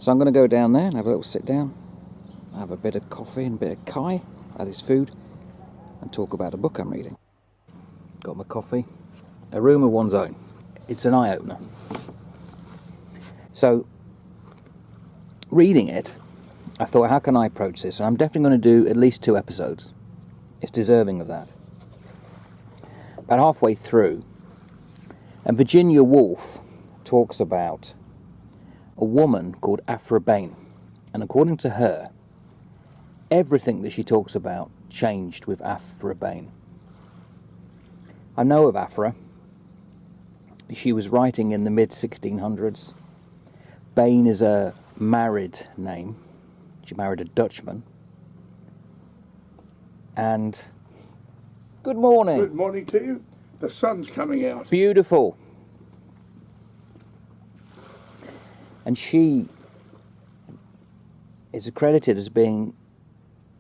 So I'm going to go down there and have a little sit down, have a bit of coffee and a bit of kai, that is food, and talk about a book I'm reading. Got my coffee. A room of one's own. It's an eye-opener. So, reading it, I thought, how can I approach this? And I'm definitely going to do at least 2 episodes. It's deserving of that. About halfway through, and Virginia Woolf talks about a woman called Aphra Behn. And according to her, everything that she talks about changed with Aphra Behn. I know of Aphra. She was writing in the mid-1600s. Behn is a married name. She married a Dutchman. And good morning. Good morning to you. The sun's coming out. Beautiful. And she is accredited as being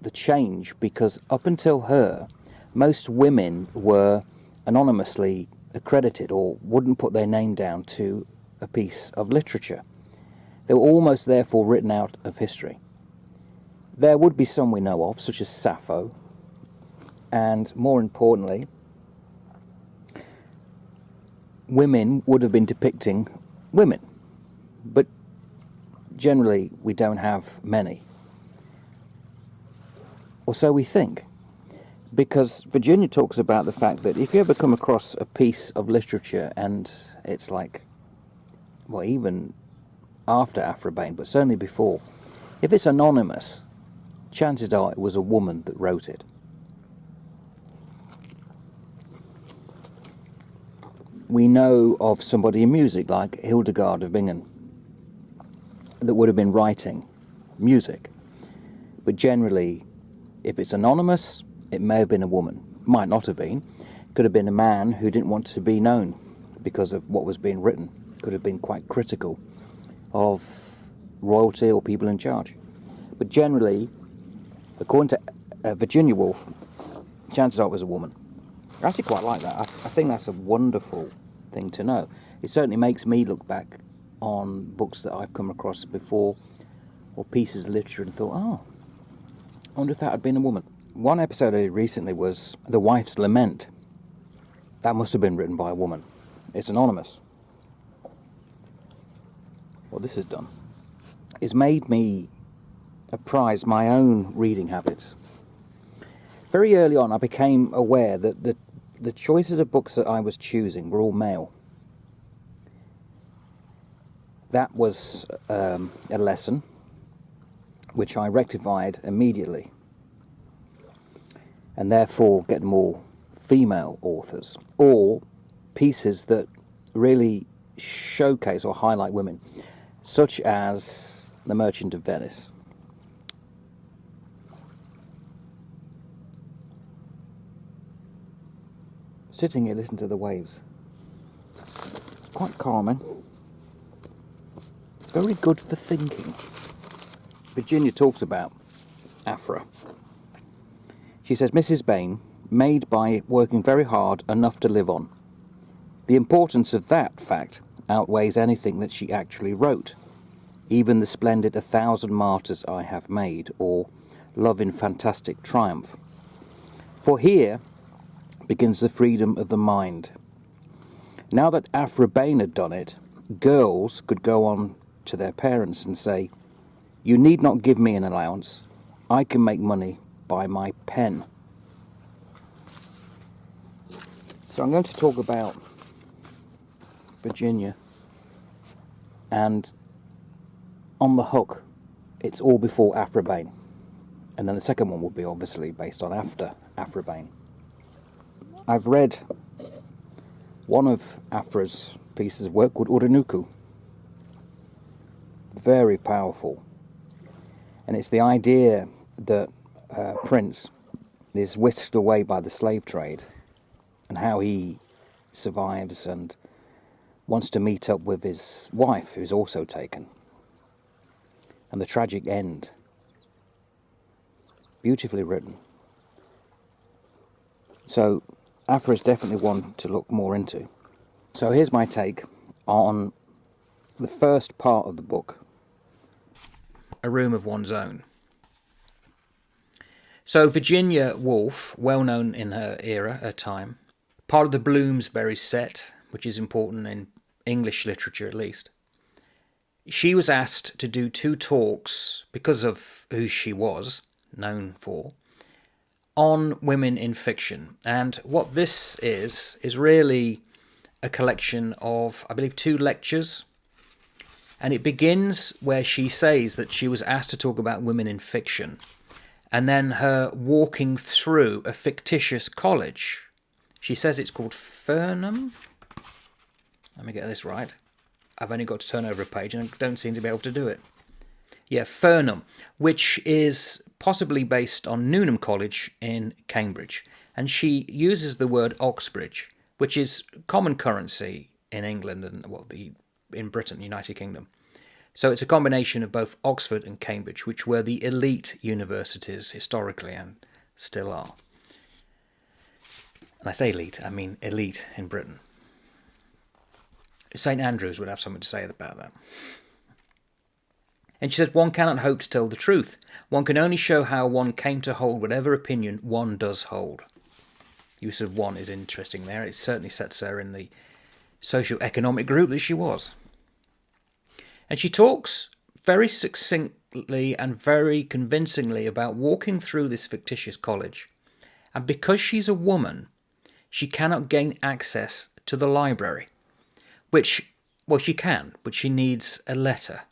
the change because up until her, most women were anonymously accredited or wouldn't put their name down to a piece of literature. They were almost therefore written out of history. There would be some we know of, such as Sappho, and more importantly, women would have been depicting women, but generally we don't have many. Or so we think. Because Virginia talks about the fact that if you ever come across a piece of literature and it's like, well, even after Aphra Behn, but certainly before, if it's anonymous, chances are it was a woman that wrote it. We know of somebody in music like Hildegard of Bingen that would have been writing music. But generally, if it's anonymous, it may have been a woman. Might not have been. Could have been a man who didn't want to be known because of what was being written. Could have been quite critical of royalty or people in charge. But generally, according to Virginia Woolf, chances are it was a woman. I actually quite like that. I think that's a wonderful thing to know. It certainly makes me look back on books that I've come across before or pieces of literature and thought, oh, I wonder if that had been a woman. One episode I did recently was The Wife's Lament. That must have been written by a woman. It's anonymous. What this has done is made me apprise my own reading habits. Very early on I became aware that the choices of books that I was choosing were all male. That was a lesson which I rectified immediately, and therefore get more female authors or pieces that really showcase or highlight women, such as The Merchant of Venice. Sitting here listening to the waves, it's quite calming, very good for thinking. Virginia talks about Aphra. She says, Mrs. Behn, made by working very hard enough to live on. The importance of that fact outweighs anything that she actually wrote, even the splendid 1,000 Martyrs I Have Made, or Love in Fantastic Triumph. For here begins the freedom of the mind. Now that Aphra Behn had done it, girls could go on to their parents and say, you need not give me an allowance, I can make money by my pen. So I'm going to talk about Virginia, and on the hook, it's all before Aphra Behn. And then the second one will be obviously based on after Aphra Behn. I've read one of Aphra's pieces of work called Uranuku. Very powerful. And it's the idea that Prince is whisked away by the slave trade and how he survives and wants to meet up with his wife, who's also taken. And the tragic end. Beautifully written. So Aphra is definitely one to look more into. So here's my take on the first part of the book, a room of one's own. So Virginia Woolf, well known in her era, her time, part of the Bloomsbury set, which is important in English literature at least, she was asked to do 2 talks, because of who she was known for, on women in fiction. And what this is really a collection of, I believe, 2 lectures. And it begins where she says that she was asked to talk about women in fiction, and then her walking through a fictitious college. She says it's called Fernham. Let me get this right. I've only got to turn over a page and I don't seem to be able to do it. Yeah, Fernham, which is possibly based on Newnham College in Cambridge. And she uses the word Oxbridge, which is common currency in England and in Britain, United Kingdom. So it's a combination of both Oxford and Cambridge, which were the elite universities historically and still are. And I say elite, I mean elite in Britain. St. Andrews would have something to say about that. And she said, one cannot hope to tell the truth. One can only show how one came to hold whatever opinion one does hold. Use of one is interesting there. It certainly sets her in the socio-economic group that she was. And she talks very succinctly and very convincingly about walking through this fictitious college. And because she's a woman, she cannot gain access to the library. Which, well, she can, but she needs a letter.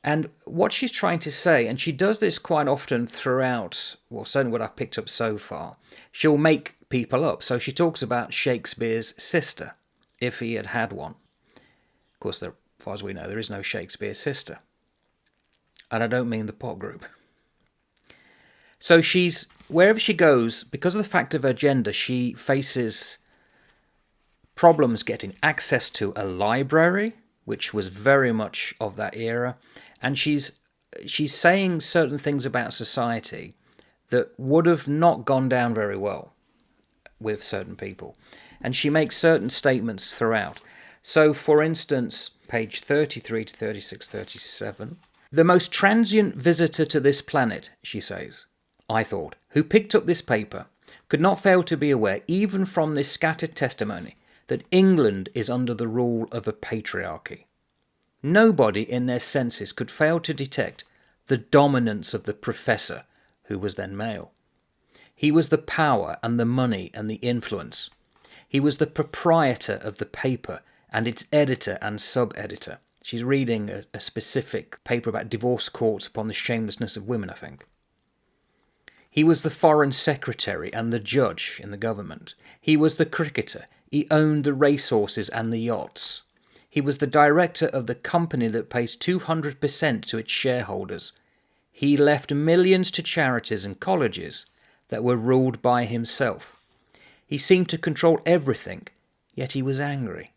And what she's trying to say, and she does this quite often throughout, well, certainly what I've picked up so far, she'll make people up. So she talks about Shakespeare's sister, if he had had one. Of course, as far as we know, there is no Shakespeare sister. And I don't mean the pop group. So she's, wherever she goes, because of the fact of her gender, she faces problems getting access to a library, which was very much of that era, and she's saying certain things about society that would have not gone down very well with certain people. And she makes certain statements throughout. So, for instance, page 33 to 36, 37, the most transient visitor to this planet, she says, I thought, who picked up this paper, could not fail to be aware, even from this scattered testimony, that England is under the rule of a patriarchy. Nobody in their senses could fail to detect the dominance of the professor, who was then male. He was the power and the money and the influence. He was the proprietor of the paper and its editor and sub-editor. She's reading a specific paper about divorce courts upon the shamelessness of women, I think. He was the foreign secretary and the judge in the government. He was the cricketer. He owned the racehorses and the yachts. He was the director of the company that pays 200% to its shareholders. He left millions to charities and colleges that were ruled by himself. He seemed to control everything, yet he was angry.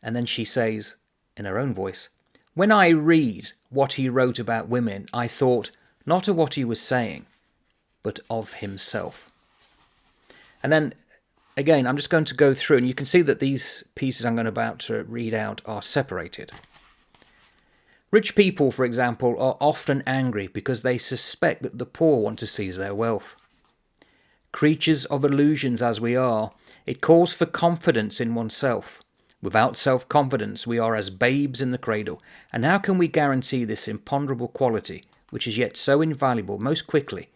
And then she says, in her own voice, when I read what he wrote about women, I thought not of what he was saying, but of himself. And then again, I'm just going to go through, and you can see that these pieces I'm about to read out are separated. Rich people, for example, are often angry because they suspect that the poor want to seize their wealth. Creatures of illusions as we are, it calls for confidence in oneself. Without self-confidence, we are as babes in the cradle. And how can we guarantee this imponderable quality, which is yet so invaluable, most quickly?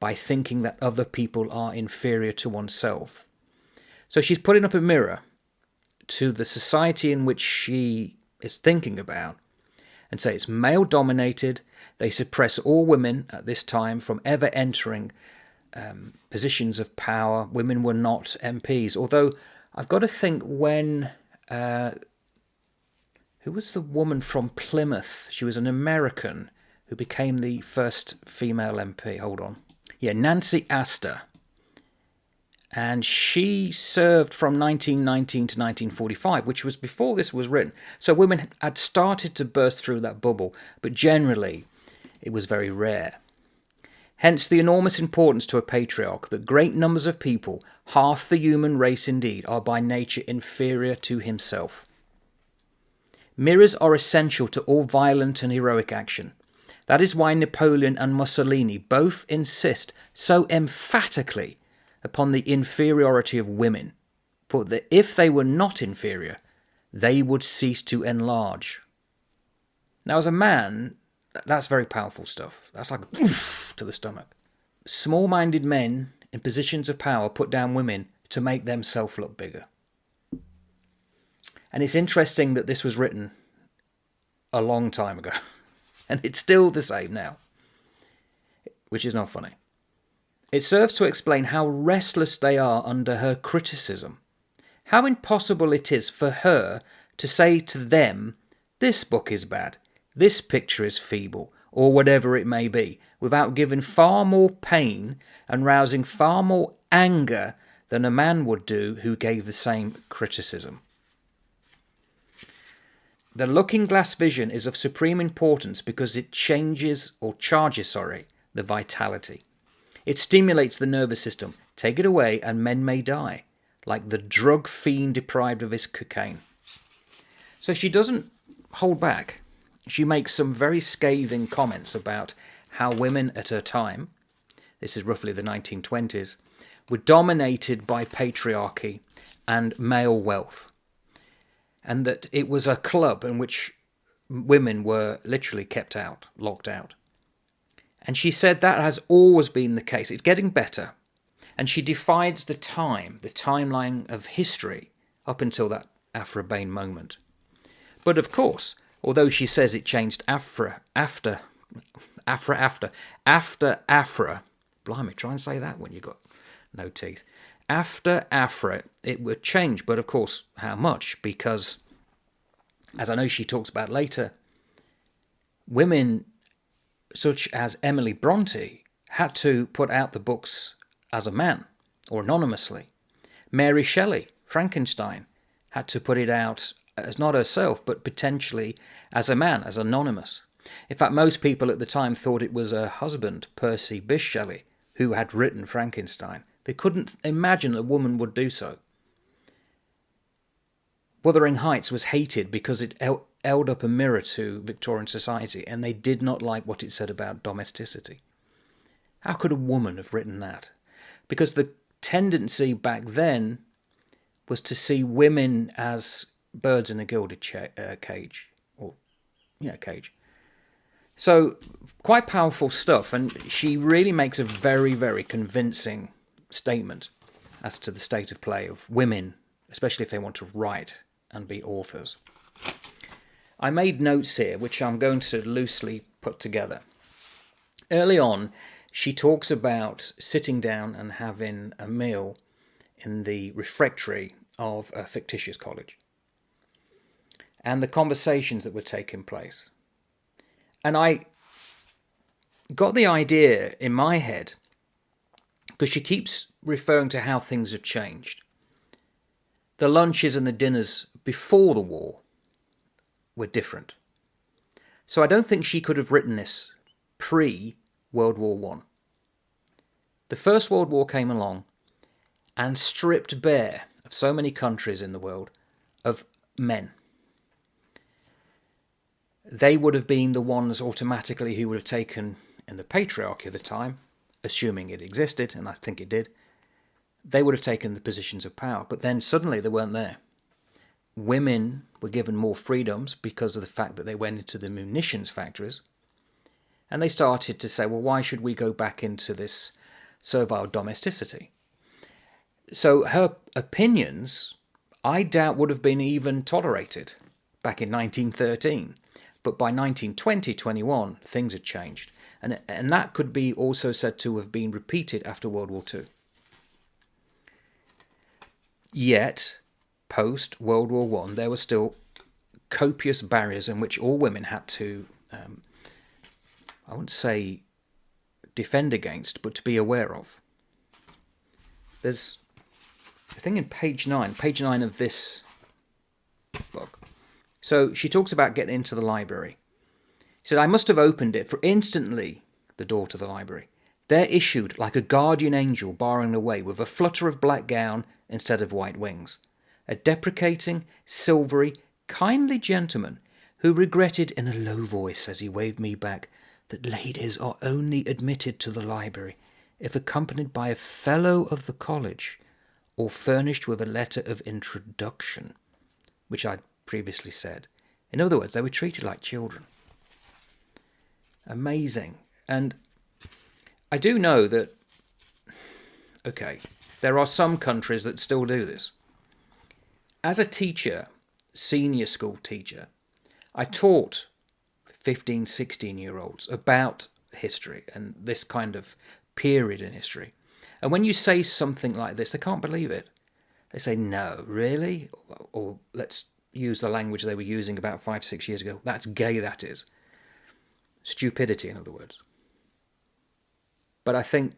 By thinking that other people are inferior to oneself. So she's putting up a mirror to the society in which she is thinking about and say it's male-dominated. They suppress all women at this time from ever entering positions of power. Women were not MPs. Although I've got to think when... who was the woman from Plymouth? She was an American who became the first female MP. Hold on. Yeah, Nancy Astor. And she served from 1919 to 1945, which was before this was written. So women had started to burst through that bubble, but generally it was very rare. Hence the enormous importance to a patriarch that great numbers of people, half the human race indeed, are by nature inferior to himself. Mirrors are essential to all violent and heroic action. That is why Napoleon and Mussolini both insist so emphatically upon the inferiority of women, for that if they were not inferior, they would cease to enlarge. Now, as a man, that's very powerful stuff. That's like a oof to the stomach. Small-minded men in positions of power put down women to make themselves look bigger. And it's interesting that this was written a long time ago. And it's still the same now. Which is not funny. It serves to explain how restless they are under her criticism. How impossible it is for her to say to them, this book is bad, this picture is feeble, or whatever it may be, without giving far more pain and rousing far more anger than a man would do who gave the same criticism. The looking-glass vision is of supreme importance because it charges the vitality. It stimulates the nervous system. Take it away and men may die, like the drug fiend deprived of his cocaine. So she doesn't hold back. She makes some very scathing comments about how women at her time, this is roughly the 1920s, were dominated by patriarchy and male wealth. And that it was a club in which women were literally kept out, locked out. And she said that has always been the case. It's getting better. And she divides the timeline of history up until that Aphra Behn moment. But of course, although she says it changed after Aphra, blimey, try and say that when you've got no teeth. After Aphra, it would change, but of course, how much? Because, as I know she talks about later, women such as Emily Bronte had to put out the books as a man, or anonymously. Mary Shelley, Frankenstein, had to put it out as not herself, but potentially as a man, as anonymous. In fact, most people at the time thought it was her husband, Percy Bysshe Shelley, who had written Frankenstein. They couldn't imagine a woman would do so. Wuthering Heights was hated because it held up a mirror to Victorian society, and they did not like what it said about domesticity. How could a woman have written that? Because the tendency back then was to see women as birds in a gilded cage. Cage. So, quite powerful stuff, and she really makes a very, very convincing statement as to the state of play of women, especially if they want to write and be authors. I made notes here, which I'm going to loosely put together. Early on, she talks about sitting down and having a meal in the refectory of a fictitious college, and the conversations that were taking place. And I got the idea in my head, because she keeps referring to how things have changed. The lunches and the dinners before the war were different. So I don't think she could have written this pre-World War I. The First World War came along and stripped bare of so many countries in the world of men. They would have been the ones automatically who would have taken, in the patriarchy of the time, assuming it existed, and I think it did, they would have taken the positions of power. But then suddenly they weren't there. Women were given more freedoms because of the fact that they went into the munitions factories. And they started to say, well, why should we go back into this servile domesticity? So her opinions, I doubt, would have been even tolerated back in 1913. But by 1920-21, things had changed. And that could be also said to have been repeated after World War II. Yet, post-World War I, there were still copious barriers in which all women had to, I wouldn't say defend against, but to be aware of. There's a thing in page 9 of this book. So she talks about getting into the library. She said, I must have opened it, for instantly, the door to the library, there issued like a guardian angel barring the way with a flutter of black gown instead of white wings. A deprecating, silvery, kindly gentleman who regretted in a low voice as he waved me back that ladies are only admitted to the library if accompanied by a fellow of the college or furnished with a letter of introduction, which I'd previously said. In other words, they were treated like children. Amazing. And I do know that, okay, there are some countries that still do this. As a teacher, senior school teacher, I taught 15, 16-year-olds about history and this kind of period in history. And when you say something like this, they can't believe it. They say, no, really? Or let's use the language they were using about 5, 6 years ago. That's gay, that is. Stupidity, in other words. But I think,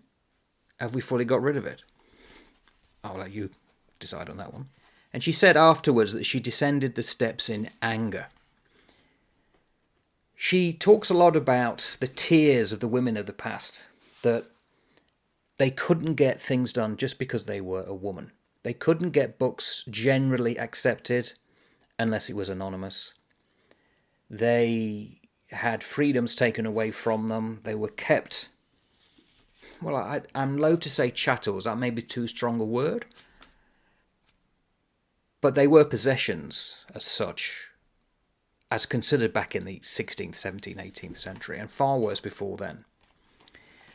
have we fully got rid of it? I'll let you decide on that one. And she said afterwards that she descended the steps in anger. She talks a lot about the tears of the women of the past, that they couldn't get things done just because they were a woman. They couldn't get books generally accepted unless it was anonymous. They had freedoms taken away from them. They were kept, well, I'm loath to say chattels. That may be too strong a word. But they were possessions as such, as considered back in the 16th, 17th, 18th century, and far worse before then.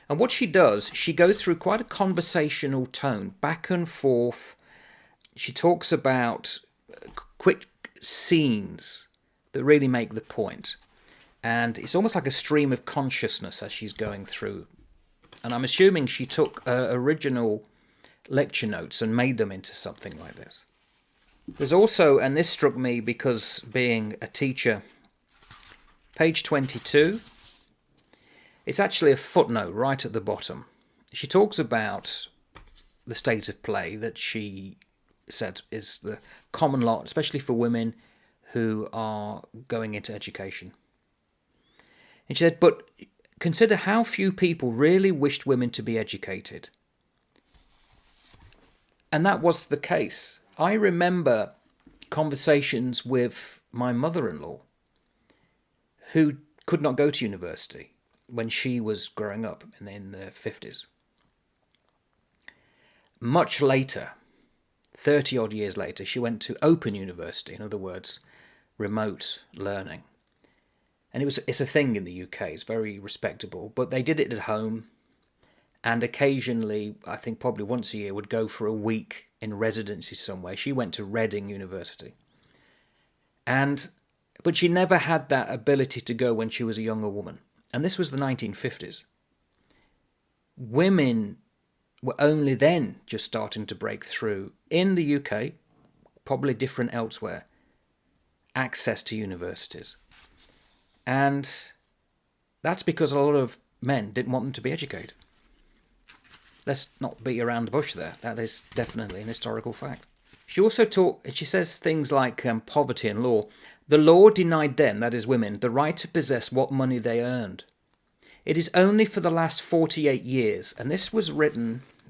And what she does, she goes through quite a conversational tone, back and forth. She talks about quick scenes that really make the point. And it's almost like a stream of consciousness as she's going through. And I'm assuming she took original lecture notes and made them into something like this. There's also, and this struck me because being a teacher, page 22, it's actually a footnote right at the bottom. She talks about the state of play that she said is the common lot, especially for women who are going into education. And she said, but consider how few people really wished women to be educated. And that was the case. I remember conversations with my mother-in-law who could not go to university when she was growing up in the 50s. Much later, 30-odd years later, she went to Open University, in other words, remote learning. And it's a thing in the UK, it's very respectable, but they did it at home, and occasionally, I think probably once a year, would go for a week in residency somewhere. She went to Reading University. But she never had that ability to go when she was a younger woman. And this was the 1950s. Women were only then just starting to break through in the UK, probably different elsewhere, access to universities. And that's because a lot of men didn't want them to be educated. Let's not beat around the bush there. That is definitely an historical fact. She also she says things like poverty and law. The law denied them, that is women, the right to possess what money they earned. It is only for the last 48 years, and this was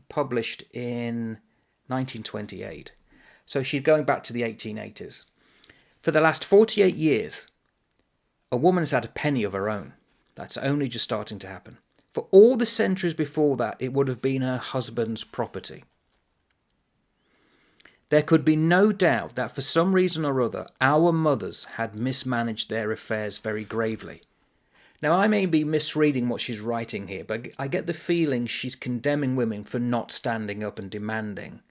published in 1928. So she's going back to the 1880s. For the last 48 years, a woman has had a penny of her own. That's only just starting to happen. For all the centuries before that, it would have been her husband's property. There could be no doubt that for some reason or other, our mothers had mismanaged their affairs very gravely. Now, I may be misreading what she's writing here, but I get the feeling she's condemning women for not standing up and demanding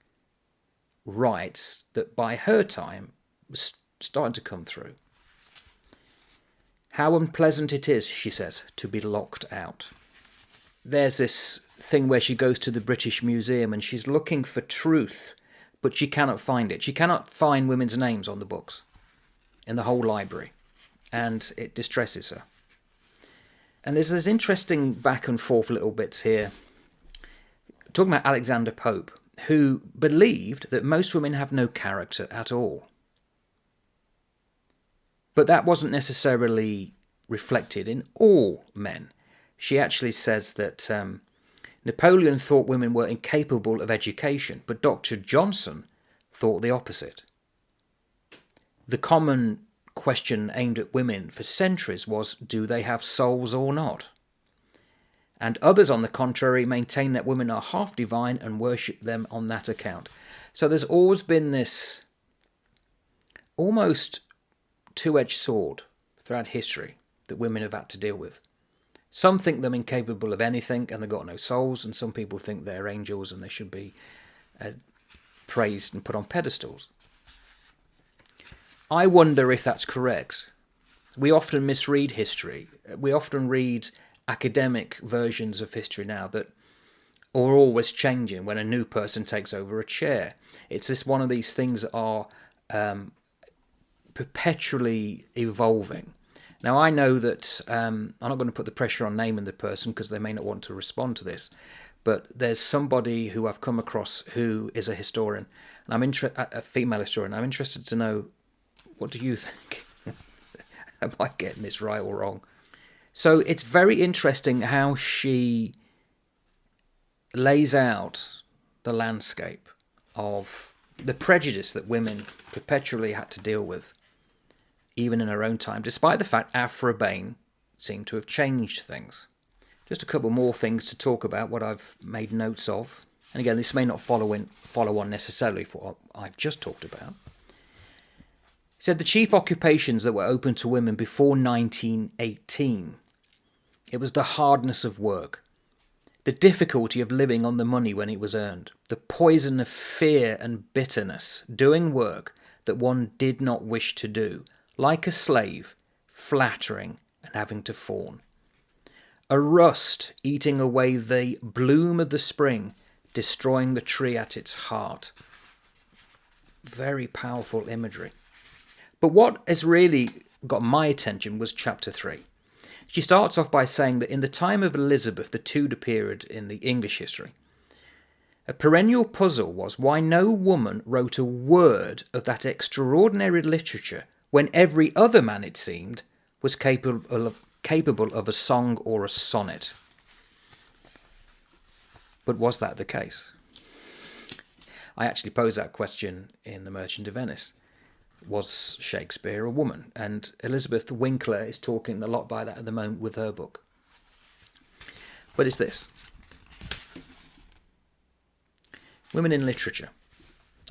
rights that by her time was starting to come through. How unpleasant it is, she says, to be locked out. There's this thing where she goes to the British Museum and she's looking for truth, but she cannot find it. She cannot find women's names on the books in the whole library, and it distresses her. And there's this interesting back and forth little bits here, talking about Alexander Pope, who believed that most women have no character at all. But that wasn't necessarily reflected in all men. She actually says that Napoleon thought women were incapable of education, but Dr. Johnson thought the opposite. The common question aimed at women for centuries was, do they have souls or not? And others, on the contrary, maintain that women are half divine and worship them on that account. So there's always been this almost two-edged sword throughout history that women have had to deal with. Some think them incapable of anything and they've got no souls, and some people think they're angels and they should be praised and put on pedestals. I wonder if that's correct. We often misread history. We often read academic versions of history now that are always changing when a new person takes over a chair. It's just one of these things that are perpetually evolving. Now, I know that I'm not going to put the pressure on naming the person because they may not want to respond to this, but there's somebody who I've come across who is a historian, and a female historian. I'm interested to know, what do you think? Am I getting this right or wrong? So it's very interesting how she lays out the landscape of the prejudice that women perpetually had to deal with, even in her own time, despite the fact Aphra Behn seemed to have changed things. Just a couple more things to talk about, what I've made notes of. And again, this may not follow on necessarily for what I've just talked about. He said the chief occupations that were open to women before 1918, it was the hardness of work, the difficulty of living on the money when it was earned, the poison of fear and bitterness, doing work that one did not wish to do, like a slave, flattering and having to fawn. A rust eating away the bloom of the spring, destroying the tree at its heart. Very powerful imagery. But what has really got my attention was chapter 3. She starts off by saying that in the time of Elizabeth, the Tudor period in the English history, a perennial puzzle was why no woman wrote a word of that extraordinary literature when every other man, it seemed, was capable of a song or a sonnet. But was that the case? I actually posed that question in The Merchant of Venice. Was Shakespeare a woman? And Elizabeth Winkler is talking a lot by that at the moment with her book. But it's this. Women in literature.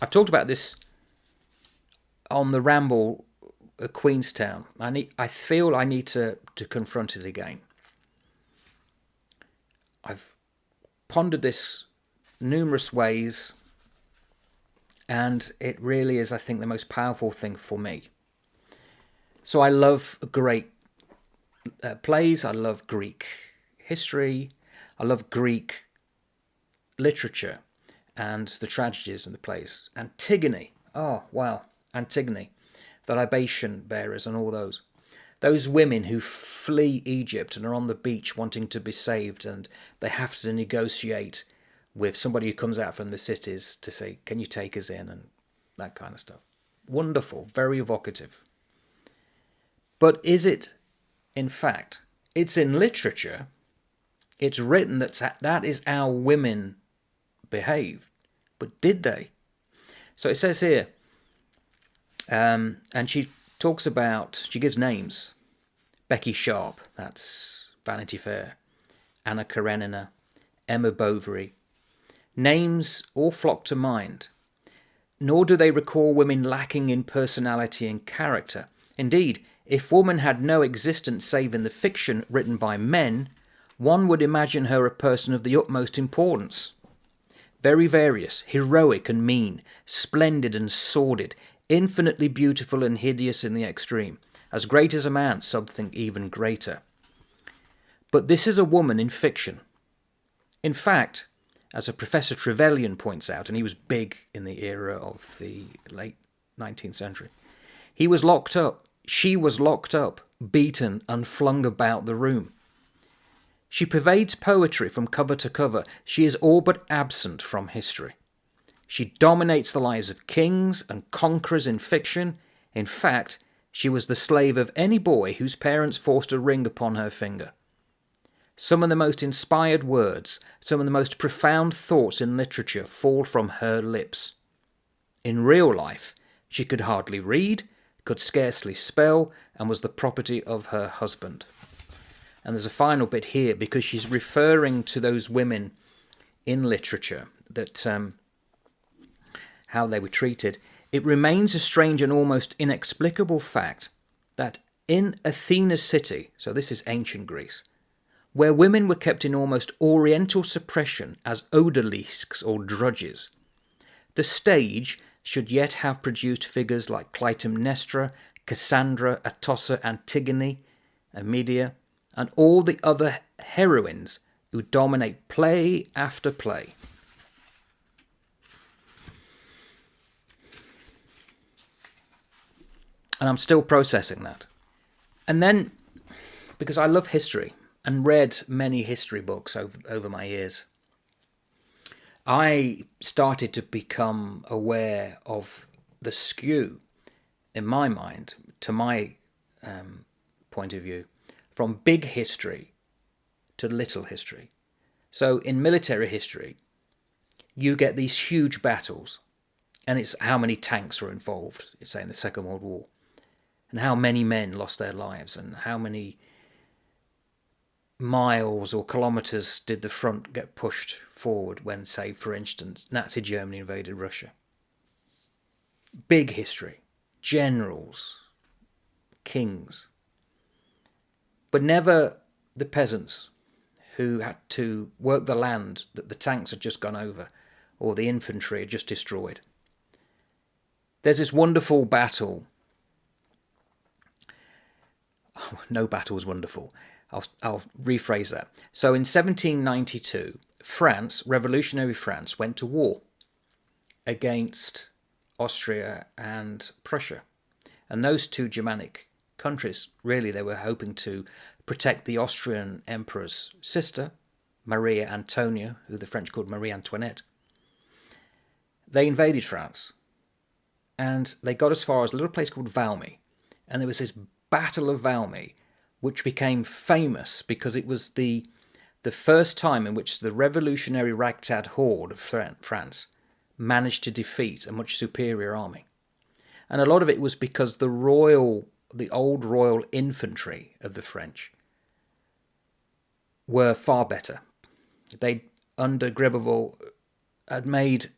I've talked about this on the ramble at Queenstown. I feel I need to confront it again. I've pondered this numerous ways, and it really is, I think, the most powerful thing for me. So I love great plays. I love Greek history. I love Greek literature and the tragedies and the plays. Antigone. Oh, wow. Antigone. The libation bearers and all those. Those women who flee Egypt and are on the beach wanting to be saved, and they have to negotiate with somebody who comes out from the cities to say, can you take us in, and that kind of stuff. Wonderful, very evocative. But is it, in fact, it's in literature, it's written that is how women behaved. But did they? So it says here, and she talks about, she gives names. Becky Sharp, that's Vanity Fair. Anna Karenina, Emma Bovary. Names all flock to mind. Nor do they recall women lacking in personality and character. Indeed, if woman had no existence save in the fiction written by men, one would imagine her a person of the utmost importance. Very various, heroic and mean, splendid and sordid, infinitely beautiful and hideous in the extreme, as great as a man, something even greater. But this is a woman in fiction. In fact, as a Professor Trevelyan points out, and he was big in the era of the late 19th century, he was locked up, she was locked up, beaten and flung about the room. She pervades poetry from cover to cover. She is all but absent from history. She dominates the lives of kings and conquerors in fiction. In fact, she was the slave of any boy whose parents forced a ring upon her finger. Some of the most inspired words, some of the most profound thoughts in literature fall from her lips. In real life, she could hardly read, could scarcely spell, and was the property of her husband. And there's a final bit here, because she's referring to those women in literature, that how they were treated. It remains a strange and almost inexplicable fact that in Athena's city, so this is ancient Greece, where women were kept in almost oriental suppression as odalisques or drudges, the stage should yet have produced figures like Clytemnestra, Cassandra, Atossa, Antigone, and Medea, and all the other heroines who dominate play after play. And I'm still processing that. And then, because I love history and read many history books over my years, I started to become aware of the skew, in my mind, to my point of view, from big history to little history. So in military history, you get these huge battles, and it's how many tanks are involved, say in the Second World War, and how many men lost their lives, and how many miles or kilometres did the front get pushed forward when, say, for instance, Nazi Germany invaded Russia. Big history, generals, kings, but never the peasants who had to work the land that the tanks had just gone over or the infantry had just destroyed. There's this wonderful battle. Oh, no battle was wonderful. I'll rephrase that. So in 1792, France, revolutionary France, went to war against Austria and Prussia. And those two Germanic countries, really, they were hoping to protect the Austrian emperor's sister, Maria Antonia, who the French called Marie Antoinette. They invaded France, and they got as far as a little place called Valmy. And there was this Battle of Valmy, which became famous because it was the first time in which the revolutionary ragtag horde of France managed to defeat a much superior army. And a lot of it was because the old royal infantry of the French were far better. They, under Gribouille, had made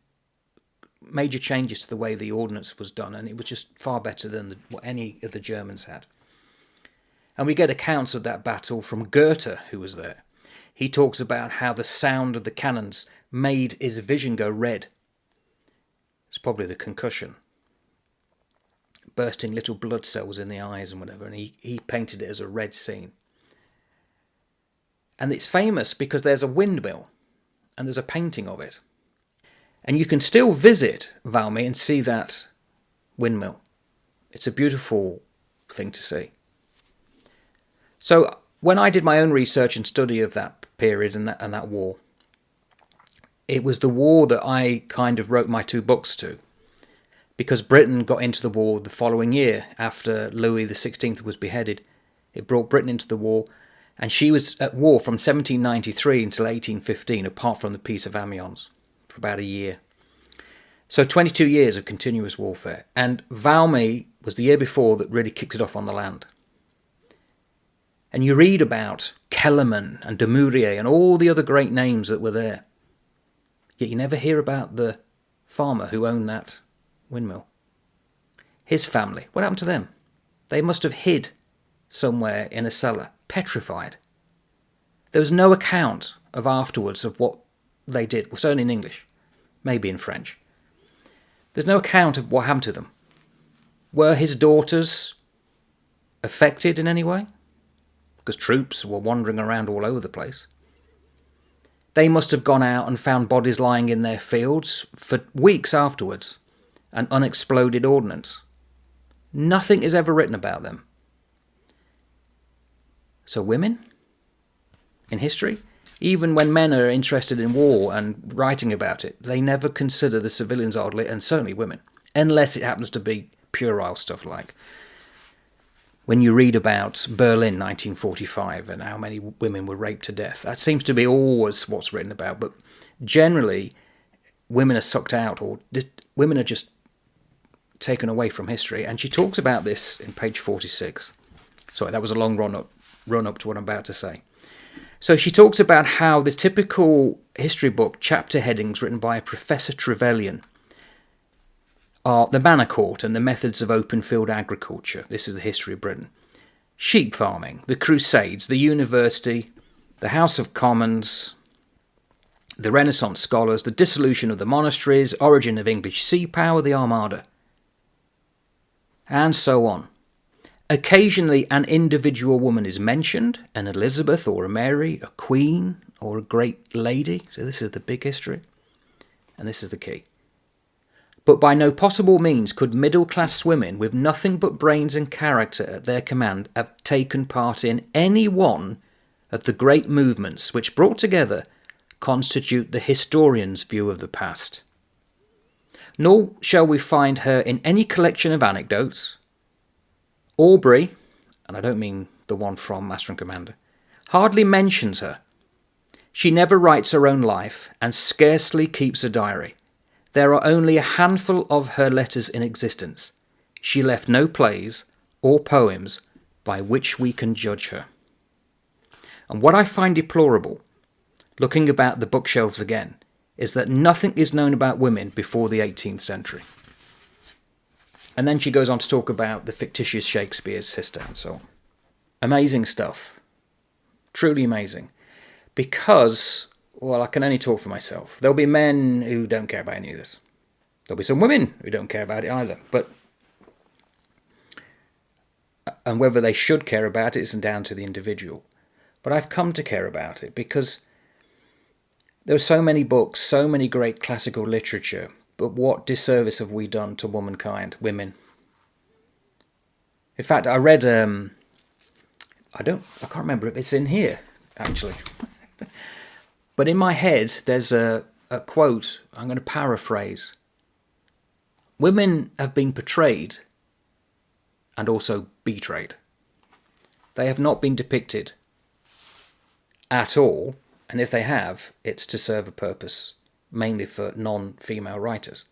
major changes to the way the ordnance was done, and it was just far better than what any of the Germans had. And we get accounts of that battle from Goethe, who was there. He talks about how the sound of the cannons made his vision go red. It's probably the concussion. Bursting little blood cells in the eyes and whatever, and he painted it as a red scene. And it's famous because there's a windmill, and there's a painting of it. And you can still visit Valmy and see that windmill. It's a beautiful thing to see. So when I did my own research and study of that period and that war, it was the war that I kind of wrote my two books to, because Britain got into the war the following year after Louis XVI was beheaded. It brought Britain into the war, and she was at war from 1793 until 1815, apart from the Peace of Amiens, for about a year. So 22 years of continuous warfare, and Valmy was the year before that really kicked it off on the land. And you read about Kellerman and Dumouriez and all the other great names that were there. Yet you never hear about the farmer who owned that windmill. His family, what happened to them? They must have hid somewhere in a cellar, petrified. There was no account of afterwards of what they did, well, certainly in English, maybe in French. There's no account of what happened to them. Were his daughters affected in any way? Because troops were wandering around all over the place. They must have gone out and found bodies lying in their fields for weeks afterwards, and unexploded ordnance. Nothing is ever written about them. So women? In history? Even when men are interested in war and writing about it, they never consider the civilians oddly, and certainly women, unless it happens to be puerile stuff like when you read about Berlin 1945 and how many women were raped to death. That seems to be always what's written about, but generally women are sucked out, or women are just taken away from history. And she talks about this in page 46. Sorry, that was a long run up to what I'm about to say. So she talks about how the typical history book chapter headings written by a Professor Trevelyan are the manor court and the methods of open field agriculture. This is the history of Britain. Sheep farming, the Crusades, the university, the House of Commons, the Renaissance scholars, the dissolution of the monasteries, origin of English sea power, the Armada, and so on. Occasionally an individual woman is mentioned, an Elizabeth or a Mary, a queen or a great lady. So this is the big history, and this is the key. But by no possible means could middle-class women with nothing but brains and character at their command have taken part in any one of the great movements which, brought together, constitute the historian's view of the past. Nor shall we find her in any collection of anecdotes. Aubrey, and I don't mean the one from Master and Commander, hardly mentions her. She never writes her own life and scarcely keeps a diary. There are only a handful of her letters in existence. She left no plays or poems by which we can judge her. And what I find deplorable, looking about the bookshelves again, is that nothing is known about women before the 18th century. And then she goes on to talk about the fictitious Shakespeare's sister and so on. Amazing stuff. Truly amazing. Because, well, I can only talk for myself. There'll be men who don't care about any of this. There'll be some women who don't care about it either. And whether they should care about it isn't down to the individual. But I've come to care about it because there are so many books, so many great classical literature, but what disservice have we done to womankind, women? In fact, I read, I can't remember if it's in here, actually. But in my head, there's a quote, I'm going to paraphrase. Women have been portrayed and also betrayed. They have not been depicted at all, and if they have, it's to serve a purpose, mainly for non-female writers.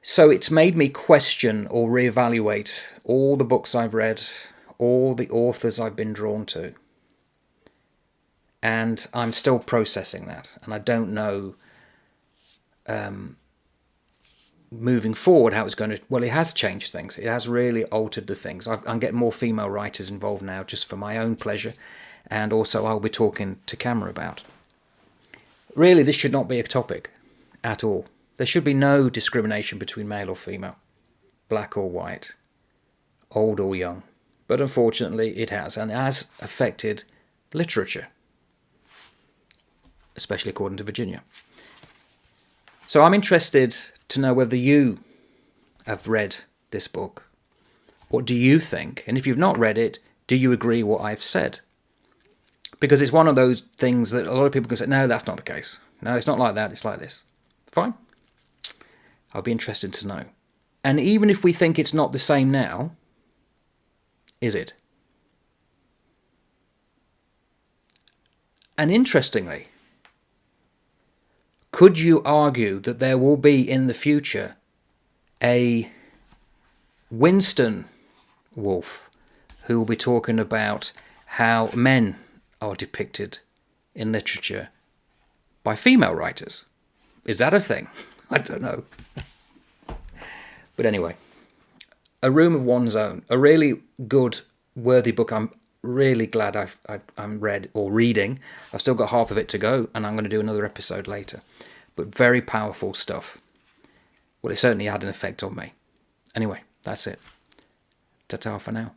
So it's made me question or reevaluate all the books I've read, all the authors I've been drawn to. And I'm still processing that, and I don't know moving forward how it's going to... Well, it has changed things. It has really altered the things. I'm getting more female writers involved now just for my own pleasure, and also I'll be talking to camera about. Really, this should not be a topic at all. There should be no discrimination between male or female, black or white, old or young. But unfortunately, it has, and it has affected literature, especially according to Virginia. So I'm interested to know whether you have read this book. What do you think? And if you've not read it, do you agree what I've said? Because it's one of those things that a lot of people can say, no, that's not the case. No, it's not like that, it's like this. Fine. I'll be interested to know. And even if we think it's not the same now, is it? And interestingly, could you argue that there will be in the future a Winston Woolf who will be talking about how men are depicted in literature by female writers? Is that a thing? I don't know. But anyway, A Room of One's Own, a really good, worthy book. I'm really glad I'm reading. I've still got half of it to go, and I'm going to do another episode later. But very powerful stuff. Well, it certainly had an effect on me. Anyway, that's it. Ta-ta for now.